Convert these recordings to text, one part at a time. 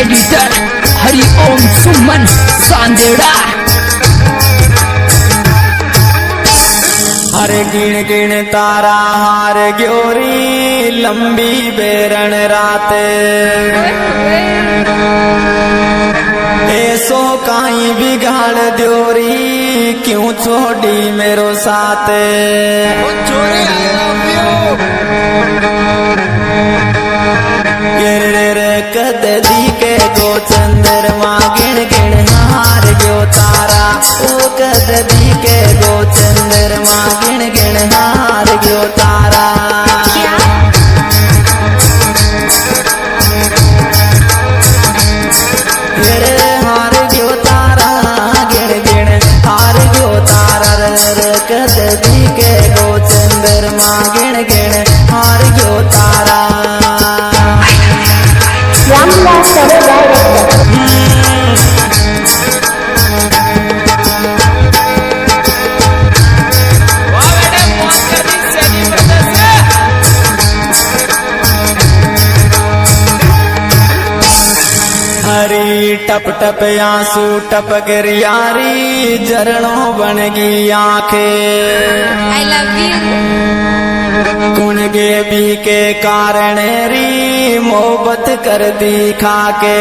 Editor Hariom सुमन सांदेड़ा। हरे गिण गिण तारा हार ग्योरी लंबी बेरण राते ऐसो काई बिगाड़ द्योरी क्यों छोड़ी मेरो साथे कदली के गो चंद्रमा गिण गिण हार गयो तारा ओ कदली के गो चंद्रमा गिण गिण हार गयो तारा हार गयो तारा गिण गिण हार गयो तारा कदली के गो चंद्रमा गिण गिण हार गयो तारा। हरी टप टप आंसू टपक यारी झरणों बन गई आंखें I love you। कुण के भी के कारण री मोहब्बत कर दी खाके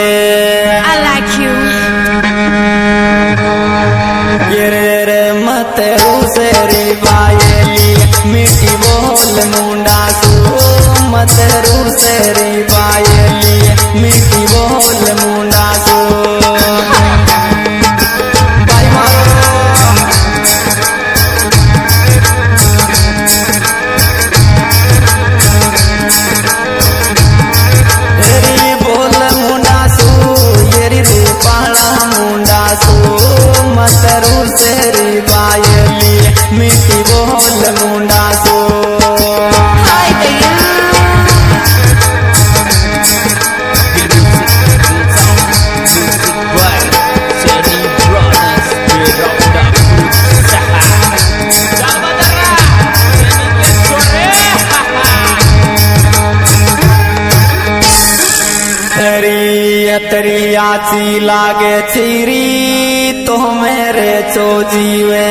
I like you। ये रे मत रूसे रे बायली मीठी बोल मुंडा सू मत रूसे रे बायली मीठी बोल मुंडा सू बाई मारो रे बोल मुंडा सू ये रे पाला मुंडा सू मत रूसे रे बायली मीठी बोल मुंडा सू Hi भैया। तरी आची लागे चीरी तो मेरे चो जीवे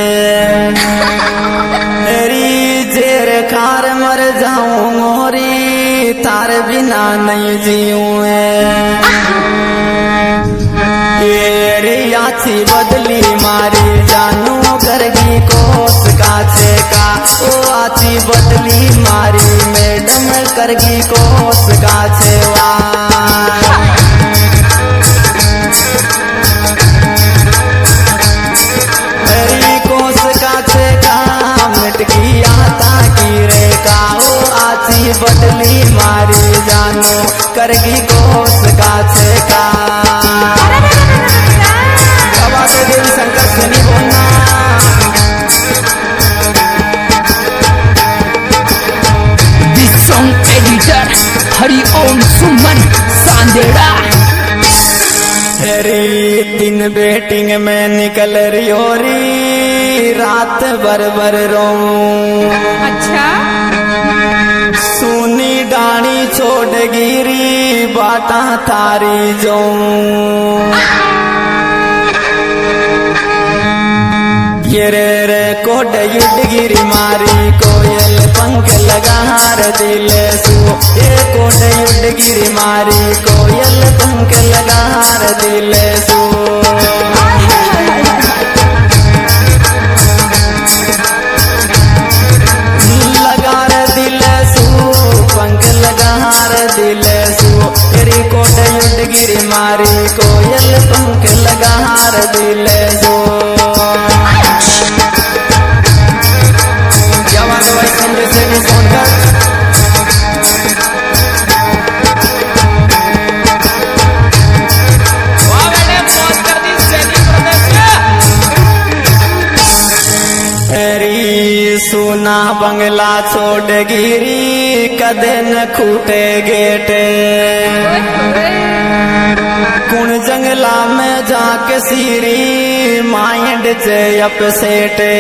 तेरी जेर खार मर जाऊं मोरी तार बिना नहीं जीऊं ये आची बदली मारी जानू करगी कोस काछे का ओ आची बदली मारी मैडम करगी कोस काछे वा बदली मारी जानो करगी कोस काछे का दिल शंकर से नहीं बोलना दिस सॉन्ग एडिटर हरिओम सुमन सांदेड़ा। तेरी दिन बेटिंग में निकल रही हो री रात भर भर रो अच्छा सुनी डाणी छोड़ गिरी बाटा थारी जो ये रे कोट युड गिरी मारी कोयल पंख लगा हार दिल सू ये कोट युड गिरी मारी कोयल पंख लगा हार दिल सू गिरी मारी कोयल पंख लगा हार दिल जो क्या बात है भाई कमरे से भी फोन कर सोना बंगला छोड़ गिरी कदे न खूटे गेटे कुण जंगला में जाके सीरी माइंड से अपसेटे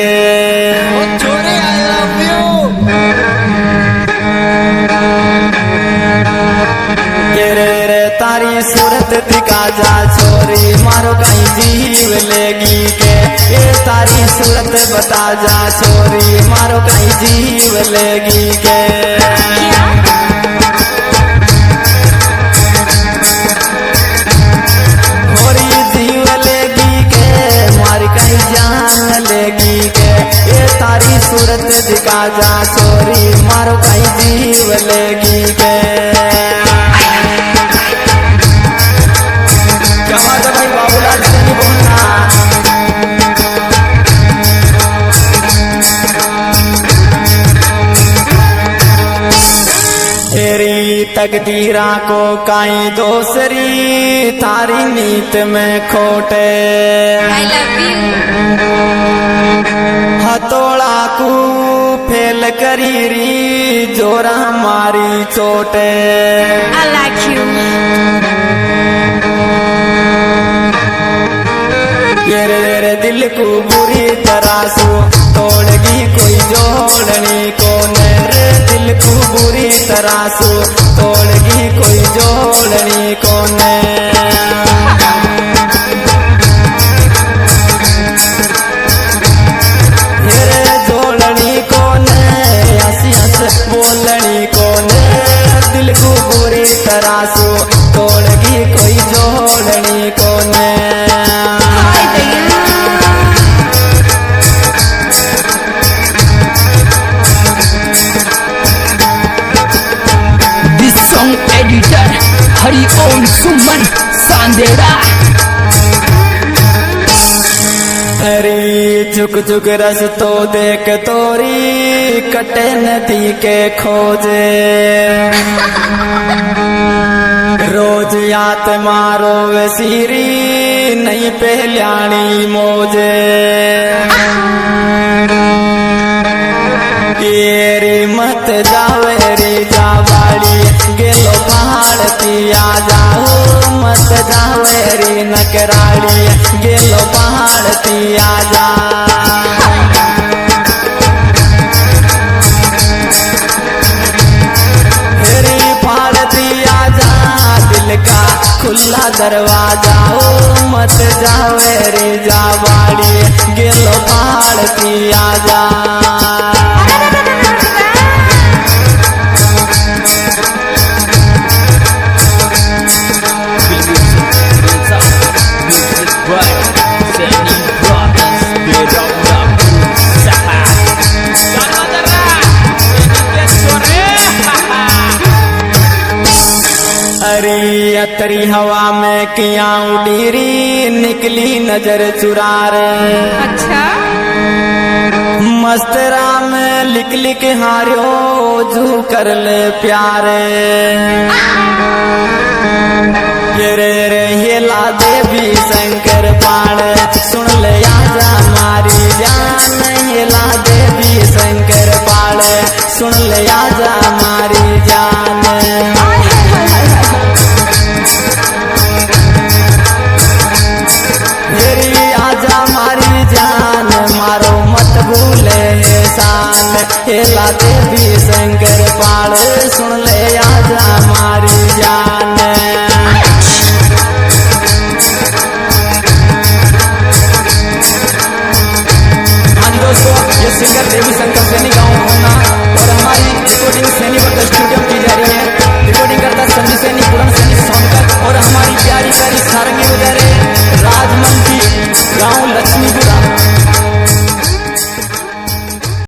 रे तारी तारी सूरत दिखा जा छोरी मारो कहीं जीव लेगी के ये तारी सूरत बता जा छोरी मारो कहीं जीव लेगी के और ये जीव लेगी के मारी कहीं जान लेगी के ये तारी सूरत दिखा जा छोरी मारो कहीं जीव लेगी के भाई बाबूलाल से नहीं बोलना तेरी तकदीरा को काई दोसरी थारी नीत में खोटे I love you. हथौड़ा को फेल करी री जोरा मारी चोटे I like you. ये रे दिल को बुरी तरह सो तोड़गी कोई जोड़नी को रे दिल को बुरी तरह सो तोड़गी कोई जोड़नी को जोड़नी को हंसी हंस बोलनी को दिल को बुरी तरह सो तोड़गी कोई जोड़नी को Hi भैया. This song editor Hari Om Suman Sandera. हरी चुक चुक रस तो देख तोरी कटे नदी के खोजे रोज यात मारो वे सीरी नहीं पहल्यानी मोजे येरी मत जावे रे जावाड़ी गेलो पहाड़ पिया जाओ मत जावे रे नकराड़ी गेलो पहाड़ पिया जा रे पहाड़ पिया जा दिल का खुला दरवाजा ओ मत जावे रे जावाड़ी गेलो पहाड़ पिया जा अरे अतरी हवा में किया उड़ीरी निकली नजर चुरा रे अच्छा. मस्तरा में लिख लिख हारो जू कर ले प्यारे ये रे हेला देवी शंकर पाण सुन ले आजा मारी जान हेला देवी शंकर पाण सुन ले आजा मारी जान आजा मारी जान मारो मत भूले शान हेला देवी शंकर पाड़ सुन ले आजा मारी जान हाँ जी दोस्तों ये सिंगर देवी शंकर सैनी गाँव होना और हमारी रिकॉर्डिंग सैनी वर्ग स्टूडियो की जा रही है रिकॉर्डिंग करता संजू सैनी पूरन सैनी सोनकर और हमारी प्यारी प्यारी सारंगी वगैरह